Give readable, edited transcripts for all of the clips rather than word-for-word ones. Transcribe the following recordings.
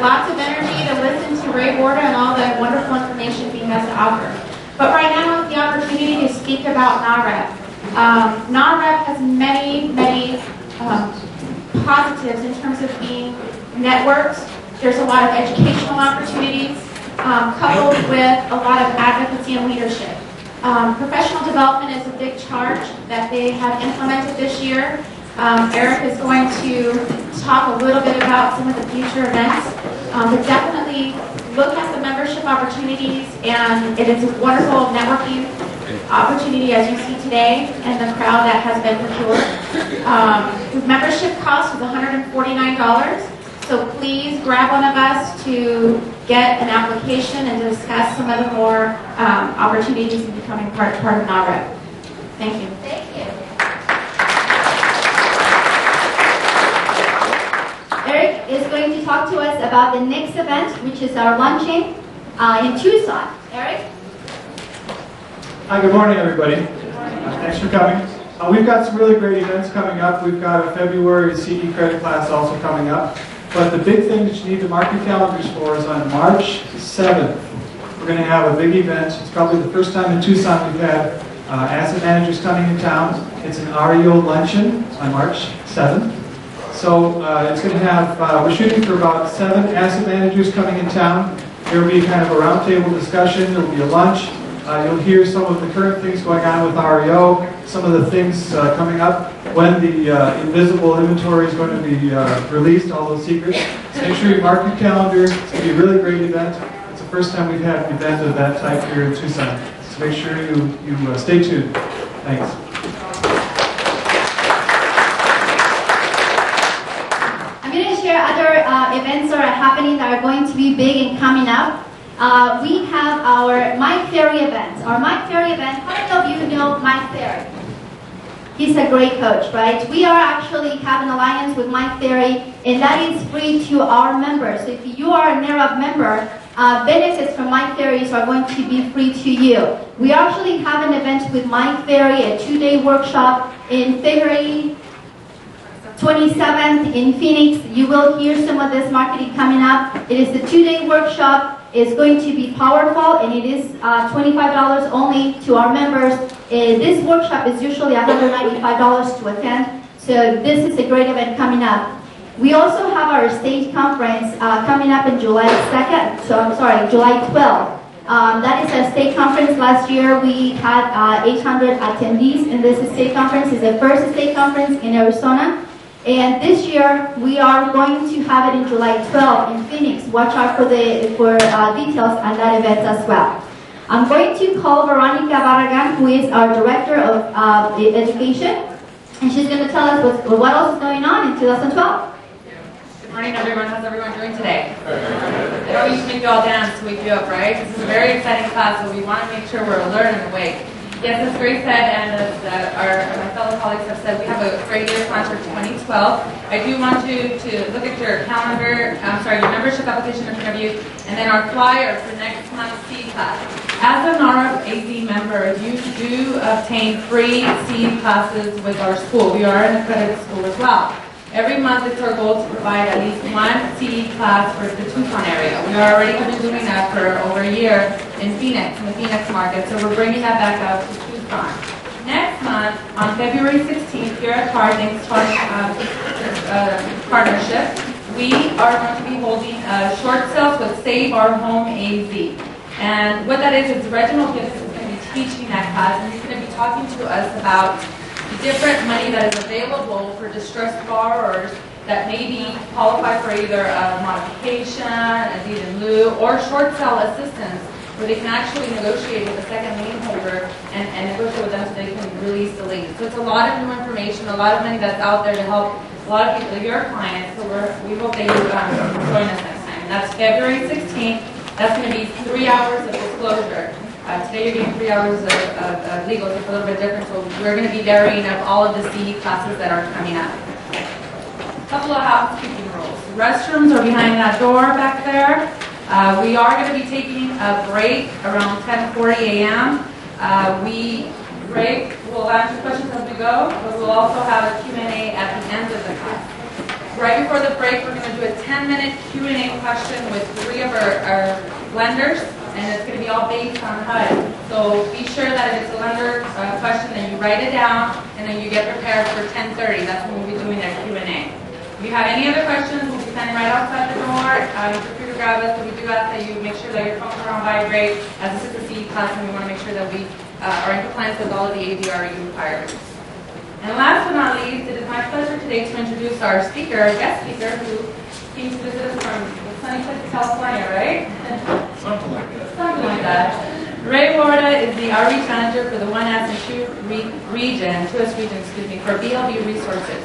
lots of energy to listen to Ray Warda and all the wonderful information he has to offer. But right now I have the opportunity to speak about NAHREP. NAHREP has many positives in terms of being networked. There's a lot of educational opportunities coupled with a lot of advocacy and leadership. Professional development is a big charge that they have implemented this year. Eric is going to talk a little bit about some of the future events, but definitely look at the membership opportunities, and it is a wonderful networking opportunity as you see today and the crowd that has been procured. The membership cost is $149. So please grab one of us to get an application and discuss some of the more opportunities in becoming part of NAHREP. Thank you. Thank you. Eric is going to talk to us about the next event, which is our luncheon in Tucson. Eric? Hi, good morning, everybody. Thanks for coming. We've got some really great events coming up. We've got a February CE credit class also coming up. But the big thing that you need to mark your calendars for is on March 7th. We're going to have a big event. It's probably the first time in Tucson we've had asset managers coming in town. It's an REO luncheon on March 7th. So it's going to have, we're shooting for about 7 asset managers coming in town. There will be kind of a roundtable discussion. There will be a lunch. You'll hear some of the current things going on with REO, some of the things coming up, when the invisible inventory is going to be released, all those secrets. So make sure you mark your calendar. It's going to be a really great event. It's the first time we've had an event of that type here in Tucson. So make sure you stay tuned. Thanks. I'm going to share other events that are happening that are going to be big and coming up. We have our Mike Ferry event. Our Mike Ferry event, how many of you know Mike Ferry? He's a great coach, right? We are actually have an alliance with Mike Ferry, and that is free to our members. So if you are a NAHREP member, benefits from Mike Ferries are going to be free to you. We actually have an event with Mike Ferry, a 2-day workshop in February 27th in Phoenix. You will hear some of this marketing coming up. It is the 2-day workshop. It's going to be powerful, and it is $25 only to our members. This workshop is usually $195 to attend, so this is a great event coming up. We also have our state conference coming up in July 2nd, so I'm sorry, July 12th. That is our state conference. Last year we had 800 attendees in this state conference. It's the first state conference in Arizona. And this year, we are going to have it in July 12th in Phoenix. Watch out for details on that event as well. I'm going to call Veronica Barragan, who is our Director of Education, and she's going to tell us what else is going on in 2012. Good morning, everyone. How's everyone doing today? I know we used to make you all dance to wake you up, right? This is a very exciting class, so we want to make sure we're alert and awake. Yes, as Grace said, and as my fellow colleagues have said, we have a great year planned for 2012. I do want you to look at your calendar, your membership application in front of you, and then our flyer for next month's CE class. As a NAHREP AZ member, you do obtain free CE classes with our school. We are an accredited school as well. Every month it's our goal to provide at least one CE class for the Tucson area. We already have been doing that for over a year in Phoenix, in the Phoenix market, so we're bringing that back out to Tucson. Next month, on February 16th, here at CAR, thanks to our partnership, we are going to be holding short sales with Save Our Home AZ. And what that is Reginald Gibson is going to be teaching that class, and he's going to be talking to us about the different money that is available for distressed borrowers that maybe qualify for either a modification, a deed in lieu, or short sale assistance, where they can actually negotiate with the second lien holder and negotiate with them so they can release the lien. So it's a lot of new information, a lot of money that's out there to help a lot of people, your clients. So we hope that you join us next time. And that's February 16th. That's going to be 3 hours of disclosure. Today you're getting 3 hours of legal, so it's a little bit different. So we're going to be varying up all of the CE classes that are coming up. A couple of housekeeping rules. Restrooms are behind that door back there. We are going to be taking a break around 10:40 a.m. We'll answer questions as we go, but we'll also have a Q&A at the end of the class. Right before the break, we're going to do a 10-minute Q&A question with 3 of our lenders, and it's going to be all based on HUD. So be sure that if it's a lender question, then you write it down, and then you get prepared for 10:30. That's when we'll be doing our Q&A. If you have any other questions, we'll be standing right outside the door. Feel free to grab us, but we do ask that you make sure that your phones are on vibrate, as this is a CE class, and we want to make sure that we are in compliance with all of the ADRU requirements. And last but not least, it is my pleasure today to introduce our speaker, our guest speaker, who came to visit us from the sunny place of California, right? Something like that. Something like that. Ray Warda is the outreach manager for the 1S and 2S region, for BLB Resources.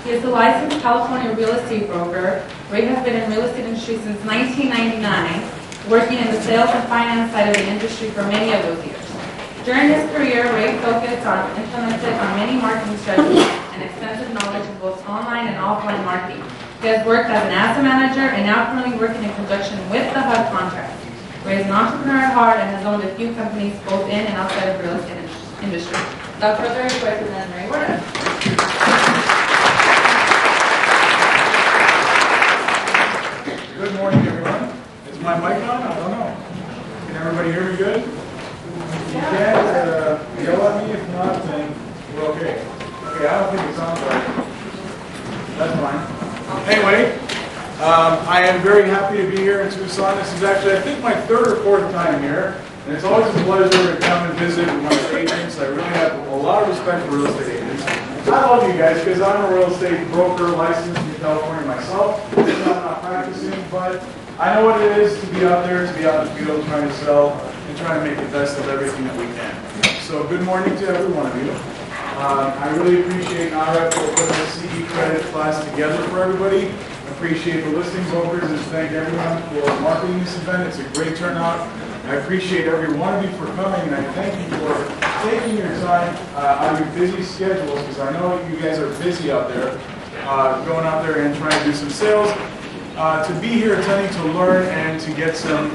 He is a licensed California real estate broker. Ray has been in the real estate industry since 1999, working in the sales and finance side of the industry for many of those years. During his career, Ray implemented on many marketing strategies and extensive knowledge of both online and offline marketing. He has worked as an asset manager and now currently working in conjunction with the HUD contract. Ray is an entrepreneur at heart and has owned a few companies both in and outside of the real estate industry. Without further ado, I present Ray Warda. Good morning, everyone. Is my mic on? I don't know. Can everybody hear me good? If you can't, yell at me. If not, then we're okay. Okay, I don't think it sounds right. That's fine. Anyway, I am very happy to be here in Tucson. This is actually, I think, my 3rd or 4th time here. And it's always a pleasure to come and visit with my agents. I really have a lot of respect for real estate agents. I love you guys because I'm a real estate broker licensed in California myself. I'm not practicing, but I know what it is to be out there, to be out in the field trying to sell and trying to make the best of everything that we can. So good morning to every one of you. I really appreciate NAHREP for putting the CE credit class together for everybody. I appreciate the listing brokers and thank everyone for marketing this event. It's a great turnout. I appreciate every one of you for coming, and I thank you for taking your time out of your busy schedules, because I know you guys are busy out there, going out there and trying to do some sales, to be here attending to learn and to get some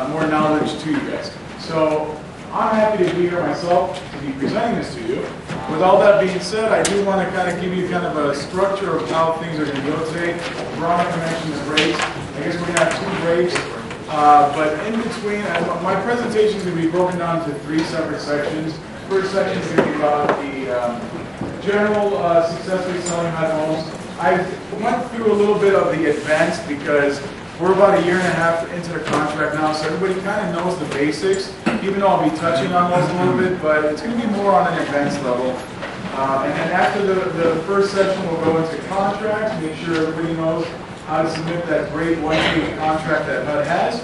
more knowledge to you guys. So I'm happy to be here myself to be presenting this to you. With all that being said, I do want to kind of give you kind of a structure of how things are going to go today. Veronica mentioned the breaks. I guess we're going to have 2 breaks. But in between, my presentation is going to be broken down to 3 separate sections. First section is going to be about the general successfully selling HUD homes. I went through a little bit of the advanced because we're about 1.5 years into the contract now, so everybody kind of knows the basics, even though I'll be touching on those a little bit, but it's going to be more on an advanced level. And then after the first section, we'll go into contracts, make sure everybody knows how to submit that great one-page contract that HUD has.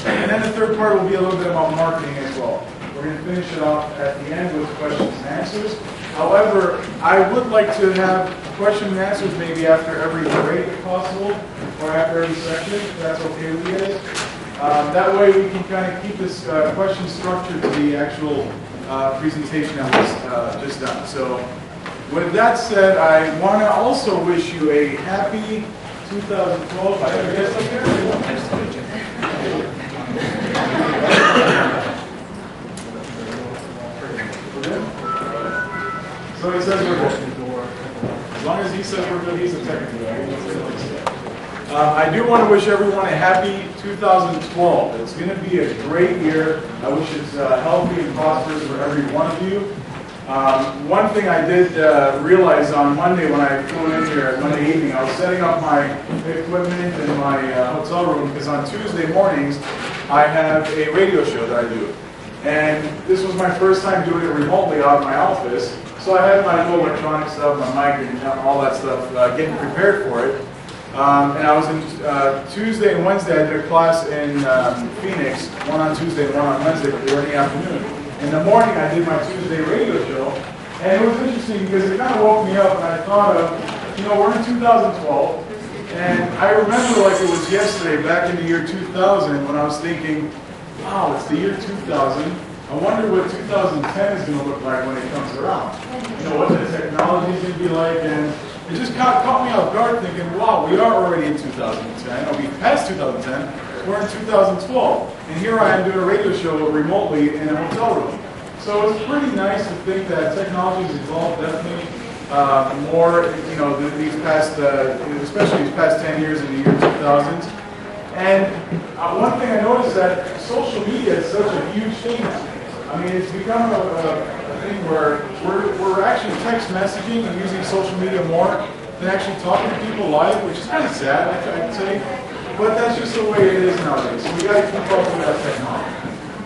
And then the third part will be a little bit about marketing as well. We're going to finish it off at the end with questions and answers. However, I would like to have questions and answers maybe after every break if possible, or after every section, if that's okay with you guys. That way we can kind of keep this question structured to the actual presentation that was just done. So with that said, I want to also wish you a happy 2012. I have a guest up here. So he says we're good. As long as he says we're good, he's a technical guy. I do want to wish everyone a happy 2012. It's going to be a great year. I wish it's healthy and prosperous for every one of you. One thing I did realize on Monday when I flew in here, Monday evening, I was setting up my equipment in my hotel room because on Tuesday mornings I have a radio show that I do. And this was my first time doing it remotely out of my office. So I had my whole electronic stuff, my mic and all that stuff, getting prepared for it. And I was in Tuesday and Wednesday, I did a class in Phoenix, one on Tuesday and one on Wednesday, but they were in the afternoon. In the morning, I did my Tuesday radio show, and it was interesting because it kind of woke me up, and I thought of, you know, we're in 2012, and I remember like it was yesterday, back in the year 2000, when I was thinking, wow, it's the year 2000. I wonder what 2010 is going to look like when it comes around. You know, what the technology is going to be like, and it just caught me off guard thinking, wow, we are already in 2010, or we passed 2010, we're in 2012. And here I am doing a radio show remotely in a hotel room. So it's pretty nice to think that technology has evolved definitely more, these past, especially these past 10 years in the year 2000s. And one thing I noticed is that social media is such a huge thing now. I mean, it's become a thing where we're actually text messaging and using social media more than actually talking to people live, which is kind of sad, I'd say. But that's just the way it is nowadays. So we got to keep up with that technology.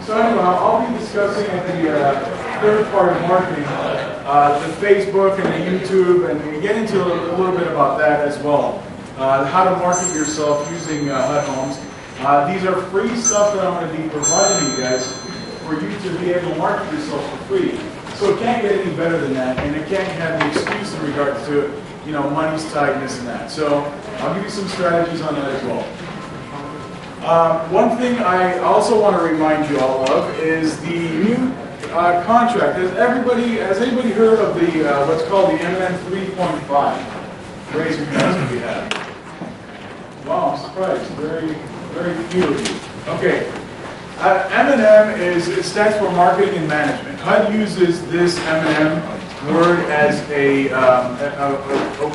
So anyway, I'll be discussing at the third part of marketing, the Facebook and the YouTube, and we get into a little bit about that as well. How to market yourself using HUD homes. These are free stuff that I'm going to be providing you guys for you to be able to market yourself for free. So it can't get any better than that, and it can't have any excuse in regards to, money's tight and this and that. So I'll give you some strategies on that as well. One thing I also want to remind you all of is the new contract. Has anybody heard of the what's called the M&M 3.5? Raise your hands if you have. Wow, I'm surprised. Very, very few of you. Okay. M&M it stands for Marketing and Management. HUD uses this M&M word as a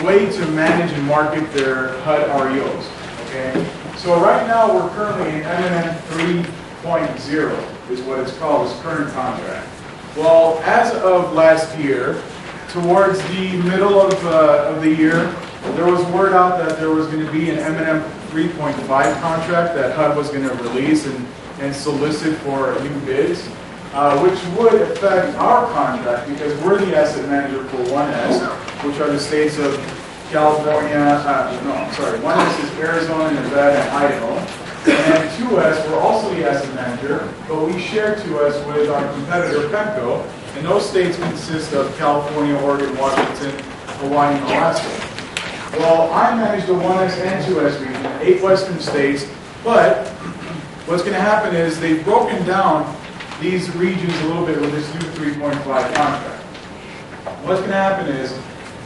way to manage and market their HUD REOs. Okay. So right now we're currently in M&M 3.0 is what it's called, this current contract. Well, as of last year, towards the middle of the year, there was word out that there was going to be an M&M 3.5 contract that HUD was going to release and solicit for new bids, which would affect our contract because we're the asset manager for 1S, which are the states of California, 1S is Arizona, Nevada, and Idaho. And 2S, we're also the asset manager, but we share 2S with our competitor, PEMCO, and those states consist of California, Oregon, Washington, Hawaii, and Alaska. Well, I manage the 1S and 2S region, 8 western states, but what's going to happen is they've broken down these regions a little bit with this new 3.5 contract. What's going to happen is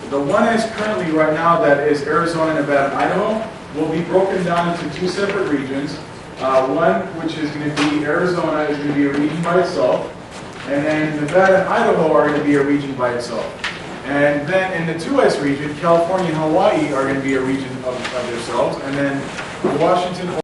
the 1S currently right now that is Arizona, Nevada, and Idaho will be broken down into 2 separate regions. One which is going to be Arizona is going to be a region by itself, and then Nevada and Idaho are going to be a region by itself. And then in the 2S region, California and Hawaii are going to be a region of themselves, and then Washington,